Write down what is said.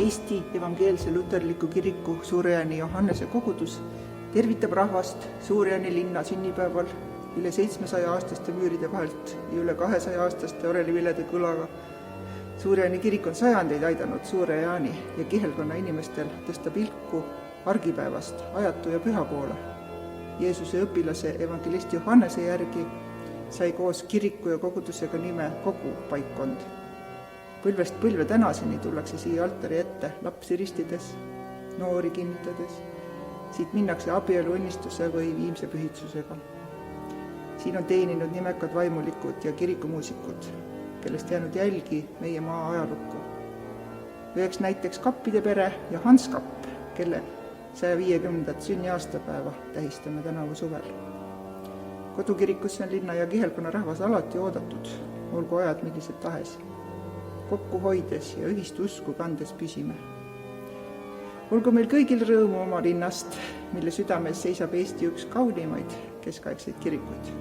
Eesti Evangeelse Luterliku Kiriku Suure-Jaani Johannese kogudus tervitab rahvast Suure-Jaani linna sünnipäeval üle 700-aastaste müüride vahelt ja üle 200-aastaste orelivilede kõlaga. Suure-Jaani kirik on sajandeid aidanud Suure-Jaani ja kihelkonna inimestel tõsta pilku argipäevast ajatu ja püha poole. Jeesuse õpilase evangelist Johannese järgi sai koos kiriku ja kogudusega nime kogu paikkond. Põlvest põlve tänaseni tullakse siia altari ette lapsi ristides, noori kinnitades. Siit minnakse abieluõnnistuse või viimse pühitsusega. Siin on teeninud nimekad vaimulikud ja kirikumuusikud, kellest jäänud jälgi meie maa ajalukku. Üheks näiteks Kappide pere ja Hans Kapp, kelle 150. sünniaastapäeva tähistame tänavu suvel. Kodukirikusse on linna ja kihelkonna rahvas alati oodatud, olgu ajad millised tahes. Kokku hoides ja ühist usku kandes püsime. Olgu meil kõigil rõõmu oma linnast, mille südames seisab Eesti üks kaunimaid keskaegseid kirikuid.